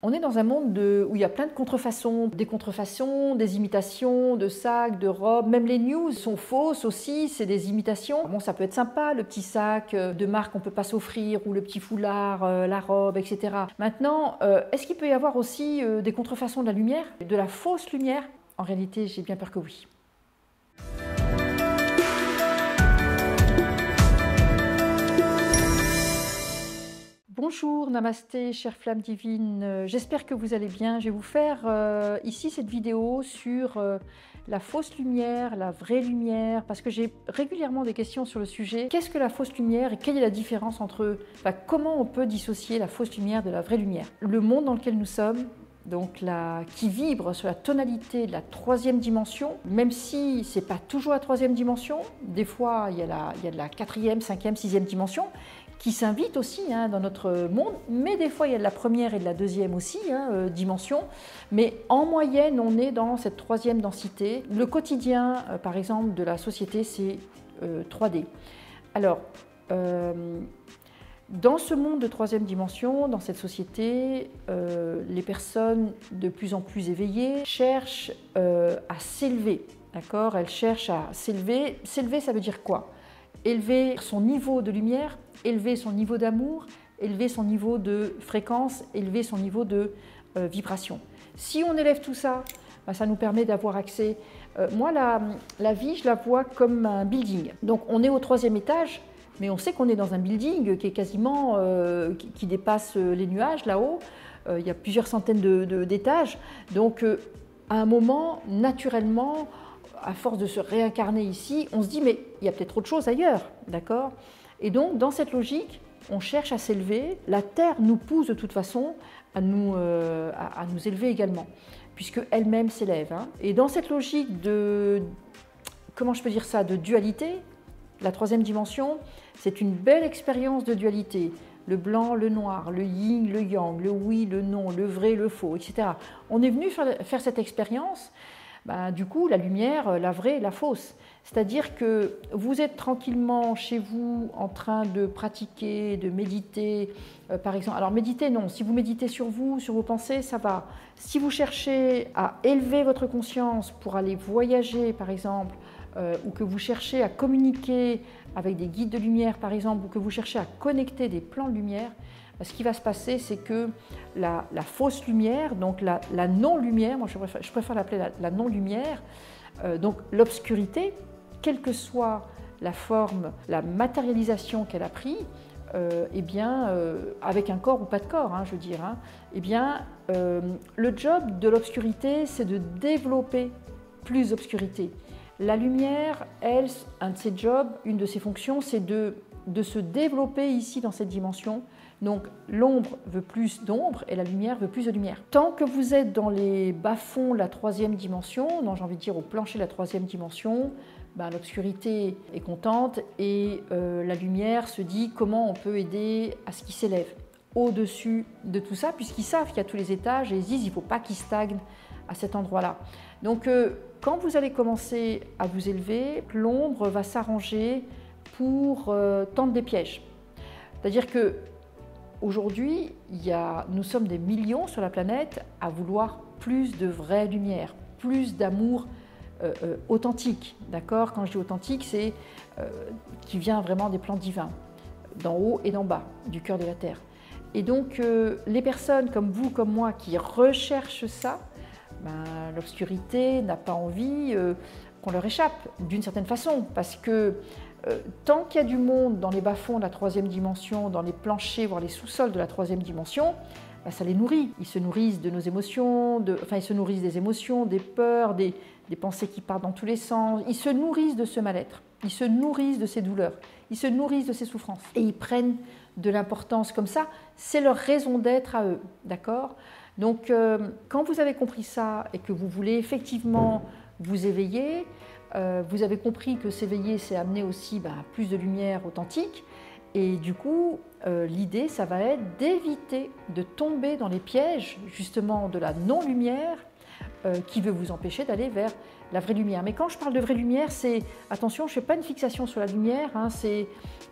On est dans un monde où il y a plein de contrefaçons, des imitations, de sacs, de robes. Même les news sont fausses aussi, c'est des imitations. Bon, ça peut être sympa, le petit sac de marque qu'on ne peut pas s'offrir, ou le petit foulard, la robe, etc. Maintenant, est-ce qu'il peut y avoir aussi des contrefaçons de la lumière, de la fausse lumière? En réalité, j'ai bien peur que oui. Bonjour, namasté, chère flamme divine, j'espère que vous allez bien. Je vais vous faire ici cette vidéo sur la fausse lumière, la vraie lumière, parce que j'ai régulièrement des questions sur le sujet. Qu'est-ce que la fausse lumière et quelle est la différence entre comment on peut dissocier la fausse lumière de la vraie lumière? Le monde dans lequel nous sommes, donc qui vibre sur la tonalité de la troisième dimension, même si ce n'est pas toujours la troisième dimension, des fois il y a de la quatrième, cinquième, sixième dimension, qui s'invite aussi dans notre monde, mais des fois il y a de la première et de la deuxième aussi dimension, mais en moyenne on est dans cette troisième densité. Le quotidien par exemple de la société c'est 3D. Alors dans ce monde de troisième dimension, dans cette société, les personnes de plus en plus éveillées cherchent à s'élever, d'accord? Elles cherchent à s'élever. S'élever, ça veut dire quoi? Élever son niveau de lumière, élever son niveau d'amour, élever son niveau de fréquence, élever son niveau de vibration. Si on élève tout ça, ça nous permet d'avoir accès. Moi, la vie, je la vois comme un building. Donc, on est au troisième étage, mais on sait qu'on est dans un building qui est quasiment, qui dépasse les nuages là-haut. Il y a plusieurs centaines d'étages. Donc, à un moment, naturellement, à force de se réincarner ici, on se dit mais il y a peut-être autre chose ailleurs, d'accord? Et donc dans cette logique, on cherche à s'élever. La Terre nous pousse de toute façon à nous élever également, puisque elle-même s'élève. Et dans cette logique de, comment je peux dire ça, de dualité, la troisième dimension, c'est une belle expérience de dualité. Le blanc, le noir, le yin, le yang, le oui, le non, le vrai, le faux, etc. On est venu faire cette expérience. Du coup, la lumière, la vraie, la fausse. C'est-à-dire que vous êtes tranquillement chez vous en train de pratiquer, de méditer, par exemple. Alors méditer, non. Si vous méditez sur vous, sur vos pensées, ça va. Si vous cherchez à élever votre conscience pour aller voyager, par exemple, ou que vous cherchez à communiquer avec des guides de lumière, par exemple, ou que vous cherchez à connecter des plans de lumière, ce qui va se passer, c'est que la fausse lumière, donc la non-lumière, moi je préfère l'appeler la non-lumière, donc l'obscurité, quelle que soit la forme, la matérialisation qu'elle a pris, avec un corps ou pas de corps, je veux dire, le job de l'obscurité, c'est de développer plus d'obscurité. La lumière, elle, un de ses jobs, une de ses fonctions, c'est de se développer ici dans cette dimension. Donc l'ombre veut plus d'ombre et la lumière veut plus de lumière. Tant que vous êtes dans les bas-fonds de la troisième dimension, j'ai envie de dire au plancher de la troisième dimension, l'obscurité est contente et la lumière se dit comment on peut aider à ce qui s'élève au-dessus de tout ça, puisqu'ils savent qu'il y a tous les étages et ils se disent qu'il ne faut pas qu'ils stagnent à cet endroit-là. Donc quand vous allez commencer à vous élever, l'ombre va s'arranger pour tendre des pièges. C'est-à-dire que aujourd'hui, nous sommes des millions sur la planète à vouloir plus de vraie lumière, plus d'amour authentique. D'accord? Quand je dis authentique, c'est qui vient vraiment des plans divins, d'en haut et d'en bas, du cœur de la Terre. Et donc, les personnes comme vous, comme moi, qui recherchent ça, l'obscurité n'a pas envie qu'on leur échappe d'une certaine façon, parce que tant qu'il y a du monde dans les bas-fonds de la troisième dimension, dans les planchers, voire les sous-sols de la troisième dimension, ça les nourrit. Ils se nourrissent de nos émotions, ils se nourrissent des émotions, des peurs, des pensées qui partent dans tous les sens. Ils se nourrissent de ce mal-être, ils se nourrissent de ces douleurs, ils se nourrissent de ces souffrances. Et ils prennent de l'importance comme ça, c'est leur raison d'être à eux, d'accord? Donc, quand vous avez compris ça et que vous voulez effectivement vous éveiller, vous avez compris que s'éveiller, c'est amener aussi plus de lumière authentique. Et du coup, l'idée, ça va être d'éviter de tomber dans les pièges, justement, de la non-lumière qui veut vous empêcher d'aller vers la vraie lumière. Mais quand je parle de vraie lumière, c'est, attention, je ne fais pas une fixation sur la lumière, c'est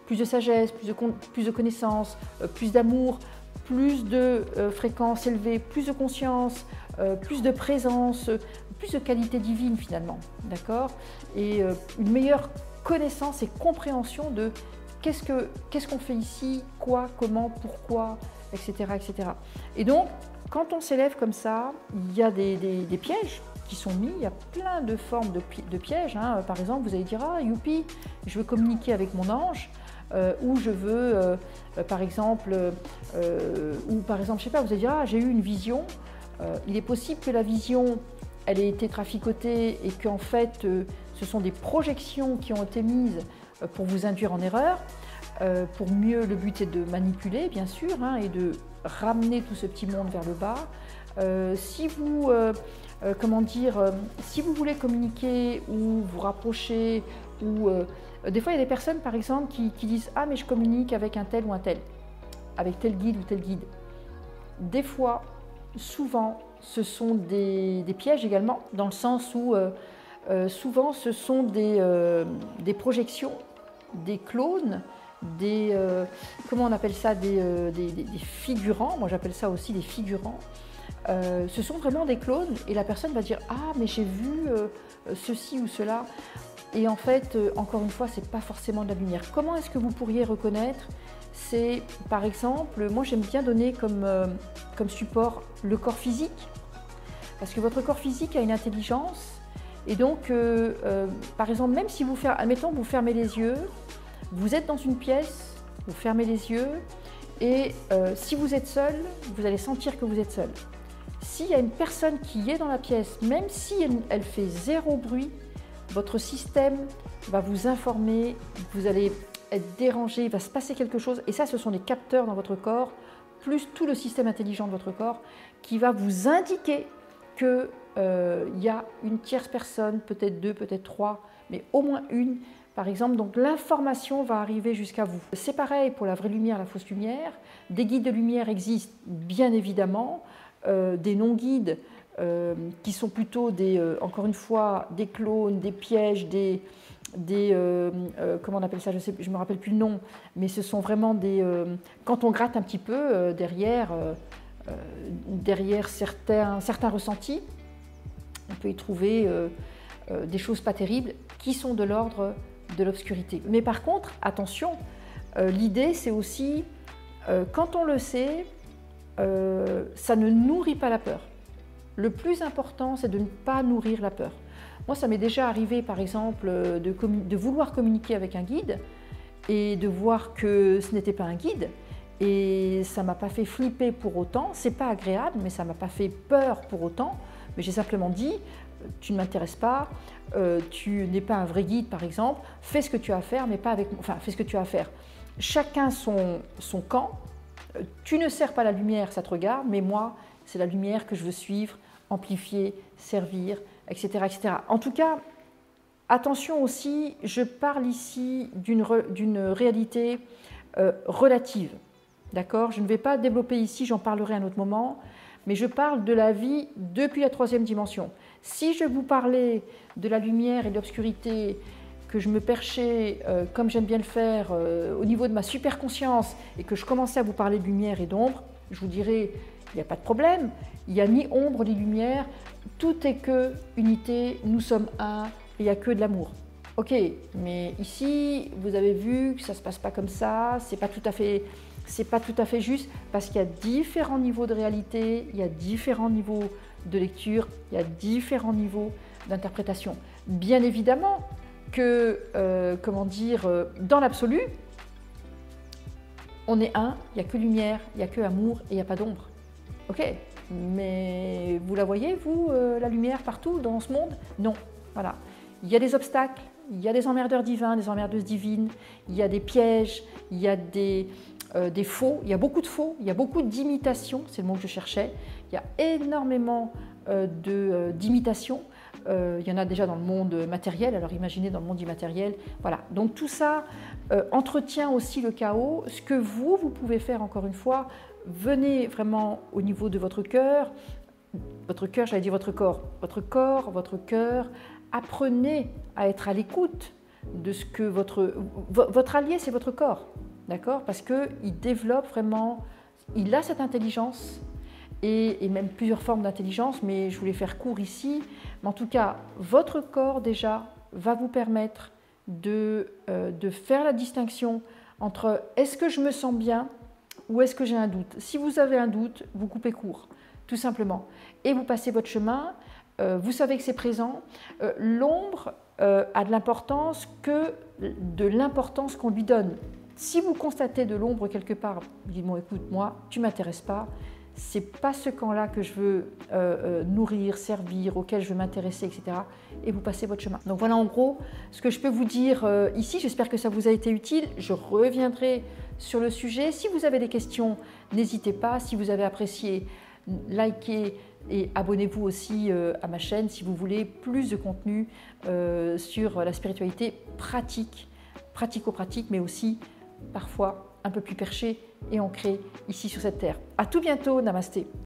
plus de sagesse, plus de connaissances, plus d'amour, plus de fréquences élevées, plus de conscience, plus de présence, plus de qualité divine finalement, d'accord? Et une meilleure connaissance et compréhension de qu'est-ce qu'on fait ici, quoi, comment, pourquoi, etc., etc. Et donc, quand on s'élève comme ça, il y a des pièges qui sont mis, il y a plein de formes de pièges. Hein. Par exemple, vous allez dire, ah, youpi, je veux communiquer avec mon ange, ou je veux, par exemple, je sais pas, vous allez dire, ah, j'ai eu une vision. Il est possible que la vision, elle ait été traficotée et qu'en fait, ce sont des projections qui ont été mises pour vous induire en erreur. Pour mieux, le but est de manipuler, bien sûr, hein, et de ramener tout ce petit monde vers le bas. Si vous, si vous voulez communiquer ou vous rapprocher, ou des fois il y a des personnes par exemple qui disent ah mais je communique avec un tel ou un tel, avec tel guide ou tel guide. Des fois, souvent, ce sont des pièges également, dans le sens où souvent ce sont des projections, des clones, comment on appelle ça, des figurants, moi j'appelle ça aussi des figurants. Ce sont vraiment des clones et la personne va dire « Ah, mais j'ai vu ceci ou cela ». Et en fait, encore une fois, ce n'est pas forcément de la lumière. Comment est-ce que vous pourriez reconnaître? C'est, par exemple, moi j'aime bien donner comme support le corps physique, parce que votre corps physique a une intelligence. Et donc, par exemple, même si vous admettons, vous fermez les yeux, vous êtes dans une pièce, vous fermez les yeux, et si vous êtes seul, vous allez sentir que vous êtes seul. S'il y a une personne qui est dans la pièce, même si elle fait zéro bruit, votre système va vous informer, vous allez être dérangé, il va se passer quelque chose. Et ça, ce sont des capteurs dans votre corps, plus tout le système intelligent de votre corps, qui va vous indiquer qu'il y a une tierce personne, peut-être deux, peut-être trois, mais au moins une. Par exemple, donc l'information va arriver jusqu'à vous. C'est pareil pour la vraie lumière, la fausse lumière. Des guides de lumière existent, bien évidemment. Des non-guides qui sont plutôt encore une fois, des clones, des pièges, comment on appelle ça, je ne me rappelle plus le nom, mais ce sont vraiment quand on gratte un petit peu derrière certains ressentis, on peut y trouver des choses pas terribles qui sont de l'ordre de l'obscurité. Mais par contre, attention, l'idée c'est aussi, quand on le sait, ça ne nourrit pas la peur. Le plus important, c'est de ne pas nourrir la peur. Moi, ça m'est déjà arrivé, par exemple, de vouloir communiquer avec un guide et de voir que ce n'était pas un guide. Et ça ne m'a pas fait flipper pour autant. Ce n'est pas agréable, mais ça ne m'a pas fait peur pour autant. Mais j'ai simplement dit, tu ne m'intéresses pas, tu n'es pas un vrai guide, par exemple, fais ce que tu as à faire, mais pas avec moi. Enfin, fais ce que tu as à faire. Chacun son camp. Tu ne sers pas la lumière, ça te regarde, mais moi, c'est la lumière que je veux suivre, amplifier, servir, etc., etc. En tout cas, attention aussi, je parle ici d'une réalité relative, d'accord? Je ne vais pas développer ici, j'en parlerai à un autre moment, mais je parle de la vie depuis la troisième dimension. Si je vous parlais de la lumière et de l'obscurité, que je me perchais, comme j'aime bien le faire, au niveau de ma super-conscience et que je commençais à vous parler de lumière et d'ombre, je vous dirais, il n'y a pas de problème, il n'y a ni ombre ni lumière, tout est que unité, nous sommes un, et il n'y a que de l'amour. Ok, mais ici, vous avez vu que ça ne se passe pas comme ça, c'est pas tout à fait juste, parce qu'il y a différents niveaux de réalité, il y a différents niveaux de lecture, il y a différents niveaux d'interprétation. Bien évidemment, que, dans l'absolu, on est un, il n'y a que lumière, il n'y a que amour et il n'y a pas d'ombre. Ok, mais vous la voyez, vous, la lumière partout dans ce monde? Non, voilà. Il y a des obstacles, il y a des emmerdeurs divins, des emmerdeuses divines, il y a des pièges, il y a des faux, il y a beaucoup de faux, il y a beaucoup d'imitations, c'est le mot que je cherchais. Il y a énormément d'imitations. Il y en a déjà dans le monde matériel, alors imaginez dans le monde immatériel. Voilà. Donc tout ça entretient aussi le chaos. Ce que vous pouvez faire, encore une fois, venez vraiment au niveau de votre cœur, j'allais dire votre corps, votre cœur, apprenez à être à l'écoute de ce que votre allié, c'est votre corps, d'accord? Parce qu'il développe vraiment il a cette intelligence et même plusieurs formes d'intelligence, mais je voulais faire court ici. Mais en tout cas, votre corps déjà va vous permettre de faire la distinction entre est-ce que je me sens bien ou est-ce que j'ai un doute. Si vous avez un doute, vous coupez court, tout simplement. Et vous passez votre chemin, vous savez que c'est présent. L'ombre a de l'importance que de l'importance qu'on lui donne. Si vous constatez de l'ombre quelque part, vous dites bon écoute, moi, tu ne m'intéresses pas, c'est pas ce camp-là que je veux nourrir, servir, auquel je veux m'intéresser, etc. Et vous passez votre chemin. Donc voilà en gros ce que je peux vous dire ici. J'espère que ça vous a été utile. Je reviendrai sur le sujet. Si vous avez des questions, n'hésitez pas. Si vous avez apprécié, likez et abonnez-vous aussi à ma chaîne si vous voulez plus de contenu sur la spiritualité pratique, pratico-pratique, mais aussi parfois un peu plus perché et ancré ici sur cette terre. À tout bientôt, namasté.